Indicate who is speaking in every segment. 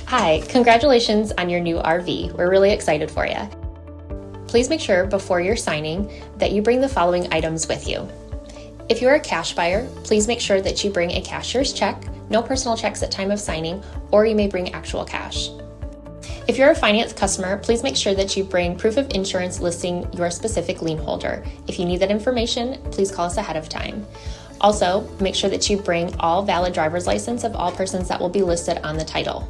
Speaker 1: Hi, congratulations on your new RV. We're really excited for you. Please make sure before you're signing that you bring the following items with you. If you're a cash buyer, please make sure that you bring a cashier's check, no personal checks at time of signing, or you may bring actual cash. If you're a finance customer, please make sure that you bring proof of insurance listing your specific lien holder. If you need that information, please call us ahead of time. Also, make sure that you bring all valid driver's license of all persons that will be listed on the title.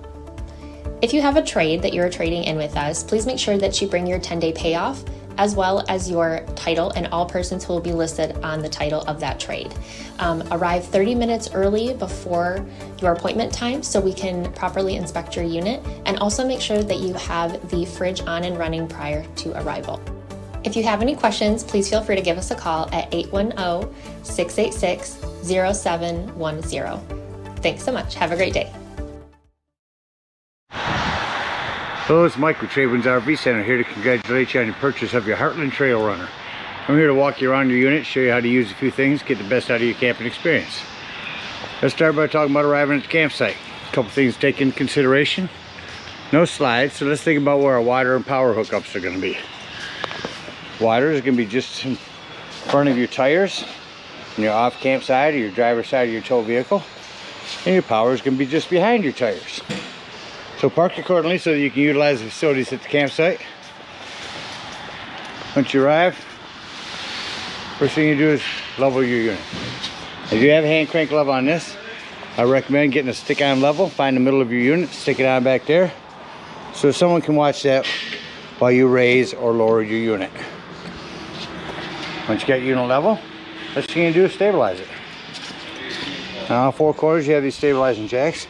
Speaker 1: If you have a trade that you're trading in with us, please make sure that you bring your 10-day payoff as well as your title and all persons who will be listed on the title of that trade. Arrive 30 minutes early before your appointment time so we can properly inspect your unit, and also make sure that you have the fridge on and running prior to arrival. If you have any questions, please feel free to give us a call at 810-686-0710. Thanks so much. Have a great day.
Speaker 2: Hello, it's Mike with TradeWinds RV Center, here to congratulate you on your purchase of your Heartland Trail Runner. I'm here to walk you around your unit, show you how to use a few things, get the best out of your camping experience. Let's start by talking about arriving at the campsite. A couple things to take into consideration. No slides, so let's think about where our water and power hookups are going to be. Water is going to be just in front of your tires, on your off camp side or your driver's side of your tow vehicle, and your power is going to be just behind your tires. So park accordingly so that you can utilize the facilities at the campsite. Once you arrive, first thing you do is level your unit. If you have a hand crank level on this, I recommend getting a stick-on level. Find the middle of your unit, stick it on back there, so someone can watch that while you raise or lower your unit. Once you get unit level, first thing you do is stabilize it. Now, on 4 quarters, you have these stabilizing jacks.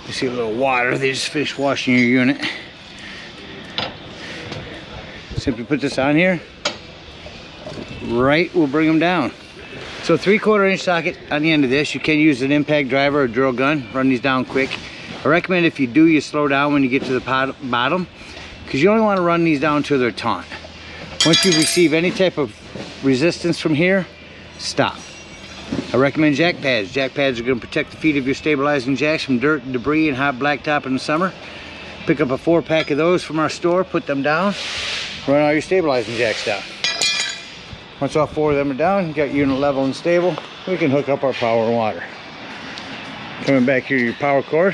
Speaker 2: You see a little water, they just finished washing your unit. Simply put this on here, right will bring them down. So 3/4 inch socket on the end of this. You can use an impact driver or drill gun, run these down quick. I recommend if you do, you slow down when you get to the bottom, because you only want to run these down to their taut. Once you receive any type of resistance from here, stop. I recommend jack pads. Jack pads are going to protect the feet of your stabilizing jacks from dirt and debris and hot blacktop in the summer. Pick up a 4-pack of those from our store, put them down, run all your stabilizing jacks down. Once all 4 of them are down, you got unit level and stable, we can hook up our power and water. Coming back here to your power cord.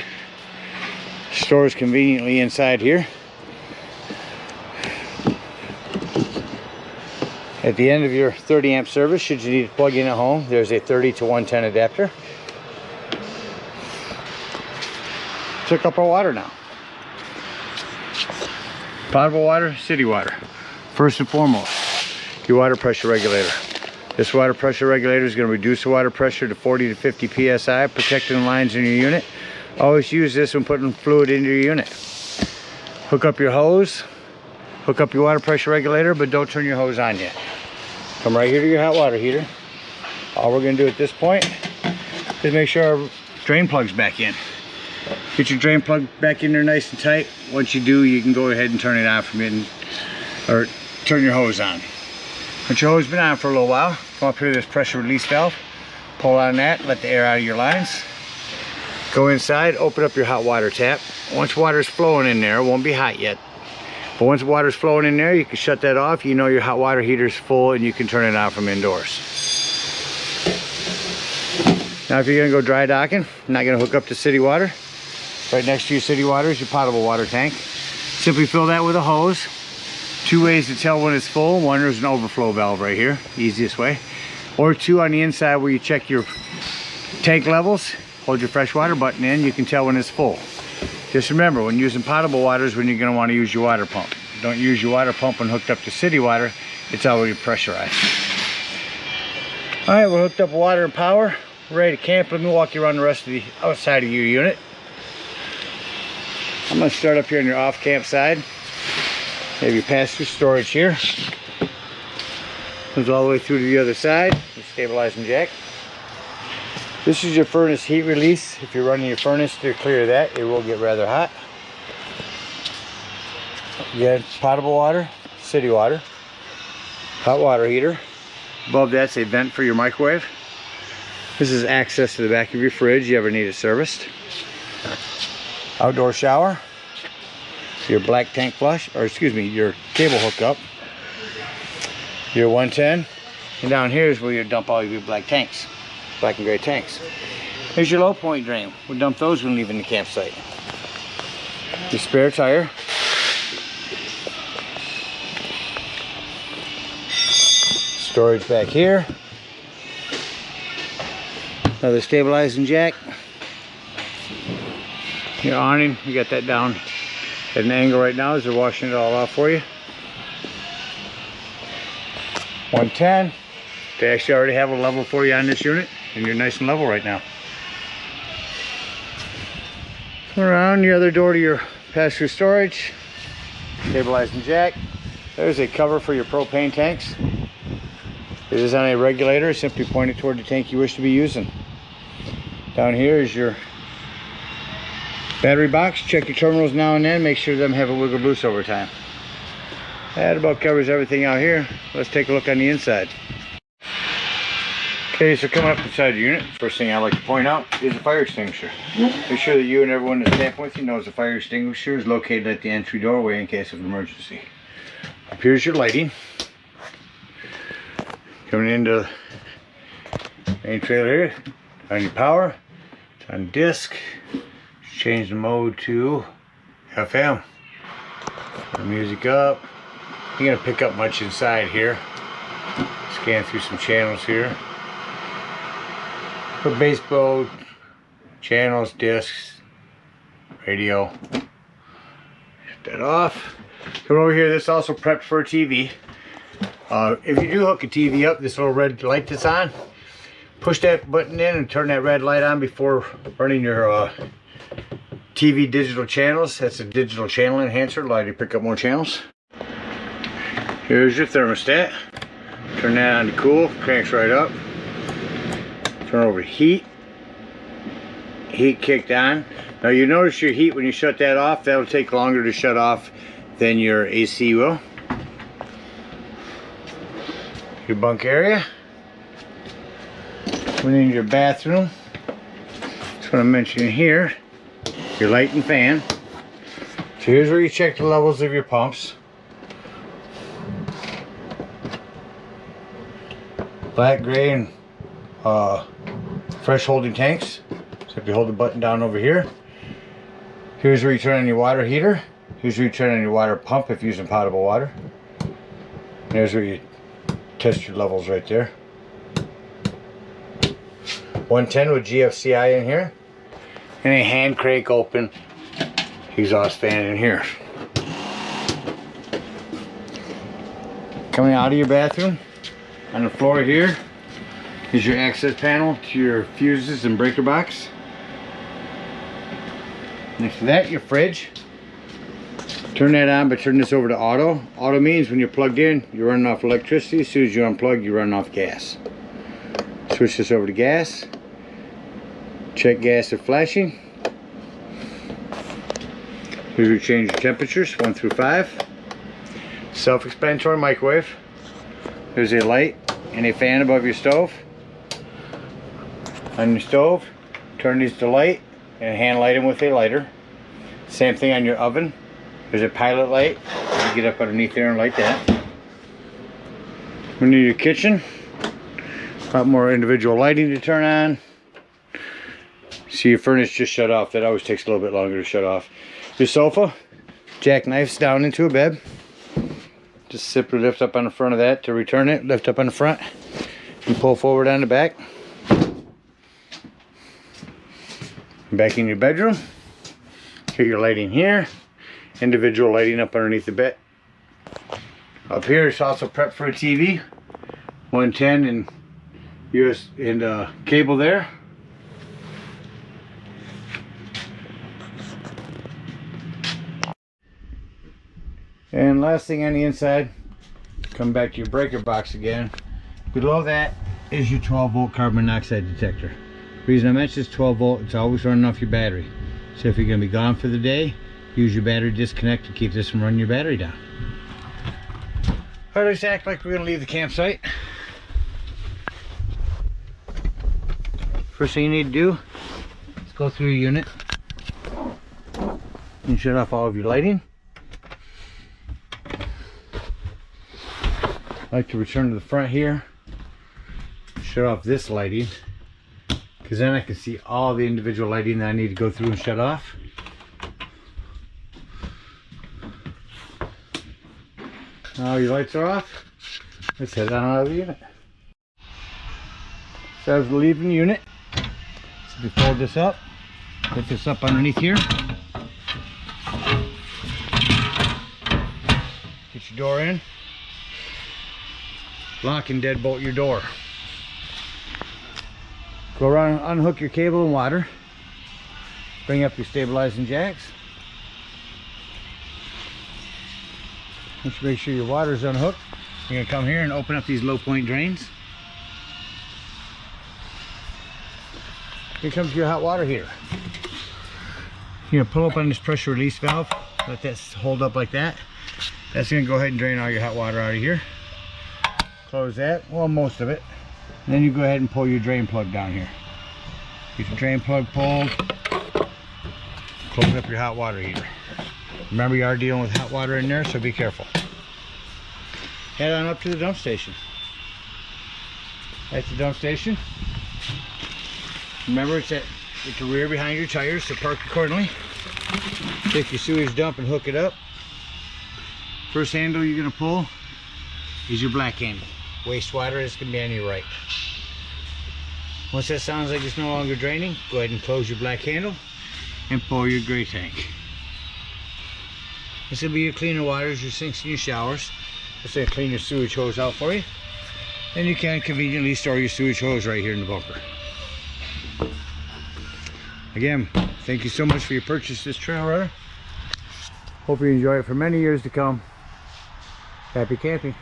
Speaker 2: Store is conveniently inside here. At the end of your 30 amp service, should you need to plug in at home, there's a 30 to 110 adapter. Let's hook up our water now. Potable water, city water. First and foremost, your water pressure regulator. This water pressure regulator is going to reduce the water pressure to 40 to 50 psi, protecting the lines in your unit. Always use this when putting fluid into your unit. Hook up your hose, hook up your water pressure regulator, but don't turn your hose on yet. Come right here to your hot water heater. All we're going to do at this point is make sure our drain plug's back in. Get your drain plug back in there nice and tight. Once you do, you can go ahead and turn it on from it, or turn your hose on. Once your hose has been on for a little while, come up here to this pressure release valve, pull on that, let the air out of your lines. Go inside, open up your hot water tap. Once water's flowing in there, it won't be hot yet, but once water's flowing in there, you can shut that off. You know your hot water heater's full and you can turn it on from indoors. Now if you're gonna go dry docking, not gonna hook up to city water, right next to your city water is your potable water tank. Simply fill that with a hose. 2 ways to tell when it's full. One, there's an overflow valve right here, easiest way. Or 2 on the inside where you check your tank levels. Hold your freshwater button in, you can tell when it's full. Just remember, when using potable water is when you're going to want to use your water pump. Don't use your water pump when hooked up to city water. It's already pressurized. All right, we're hooked up with water and power. We're ready to camp. Let me walk you around the rest of the outside of your unit. I'm going to start up here on your off camp side. You have your pass-through storage here. Goes all the way through to the other side. Your stabilizing jack. This is your furnace heat release. If you're running your furnace to clear that, it will get rather hot. Again, potable water, city water, hot water heater. Above that's a vent for your microwave. This is access to the back of your fridge if you ever need it serviced. outdoor shower, your black tank flush, or excuse me, your cable hookup, your 110, and down here is where you dump all your black tanks, black and gray tanks. Here's your low point drain. We'll dump those when leaving the campsite. Your spare tire, storage back here, another stabilizing jack, your awning, you got that down at an angle right now as they're washing it all off for you. 110, they actually already have a level for you on this unit, and you're nice and level right now. Around the other door to your passenger storage, stabilizing jack. There's a cover for your propane tanks. It is on a regulator, simply point it toward the tank you wish to be using. Down here is your battery box. Check your terminals now and then, make sure them have a wiggle loose over time. That about covers everything out here. Let's take a look on the inside. Okay, so coming up inside the unit, first thing I like to point out is a fire extinguisher. Make sure that you and everyone that's camping with you knows the fire extinguisher is located at the entry doorway in case of an emergency. Up here's your lighting. Coming into the main trailer here, on your power, it's on disc. Change the mode to FM. The music up. You're gonna pick up much inside here. Scan through some channels here. For bass mode, channels, discs, radio. Shut that off. Come over here. This is also prepped for a TV. If you do hook a TV up, this little red light that's on, push that button in and turn that red light on before running your TV digital channels. That's a digital channel enhancer, allow you to pick up more channels. Here's your thermostat. Turn that on to cool, cranks right up. Turn over to heat. Heat kicked on. Now you notice your heat when you shut that off, that'll take longer to shut off than your AC will. Your bunk area. Coming into your bathroom. Just want to mention here, your light and fan. So here's where you check the levels of your pumps. Black, gray, and fresh holding tanks. So if you hold the button down over here, here's where you turn on your water heater. Here's where you turn on your water pump if you're using potable water. And there's where you test your levels right there. 110 with GFCI in here. And a hand crank open exhaust fan in here. Coming out of your bathroom, on the floor here is your access panel to your fuses and breaker box. Next to that, your fridge. Turn that on, but turn this over to auto. Auto means when you're plugged in, you're running off electricity. As soon as you unplug, you're running off gas. Switch this over to gas. Check gas if flashing. Here's where you change your temperatures, 1 through 5. Self-explanatory microwave. There's a light and a fan above your stove. On your stove, turn these to light and hand light them with a lighter. Same thing on your oven. There's a pilot light. You get up underneath there and light that. We need your kitchen. A lot more individual lighting to turn on. See, your furnace just shut off. That always takes a little bit longer to shut off. Your sofa, jackknifes down into a bed. Just simply lift up on the front of that to return it. Lift up on the front and pull forward on the back. Back in your bedroom. Get your lighting here. Individual lighting up underneath the bed. Up here it's also prepped for a TV. 110 and US and cable there. And last thing on the inside, come back to your breaker box again. Below that is your 12-volt carbon monoxide detector. The reason I mentioned it's 12 volt, it's always running off your battery. So if you're going to be gone for the day, use your battery disconnect to keep this from running your battery down. Alright, let's act like we're going to leave the campsite. First thing you need to do is go through your unit. and shut off all of your lighting. I like to return to the front here, shut off this lighting, because then I can see all the individual lighting that I need to go through and shut off. Now your lights are off. Let's head on out of the unit. So as we're leaving the unit, so we fold this up, put this up underneath here. Get your door in. Lock and deadbolt your door. Go around and unhook your cable and water. Bring up your stabilizing jacks. Once you make sure your water is unhooked, you're going to come here and open up these low point drains. Here comes your hot water heater. You're going to pull up on this pressure release valve. Let that hold up like that. That's going to go ahead and drain all your hot water out of here. Close that, well, most of it. And then you go ahead and pull your drain plug down here. Get your drain plug pulled. Close up your hot water heater. Remember, you are dealing with hot water in there, so be careful. Head on up to the dump station. That's the dump station. Remember, it's at the rear behind your tires, so park accordingly. Take your sewage dump and hook it up. First handle you're going to pull is your black handle. Wastewater is going to be on your right. Once that sounds like it's no longer draining, go ahead and close your black handle and pull your gray tank. This will be your cleaner waters, your sinks and your showers. This will clean your sewage hose out for you. And you can conveniently store your sewage hose right here in the bunker. Again, thank you so much for your purchase of this trail runner. Hope you enjoy it for many years to come. Happy camping.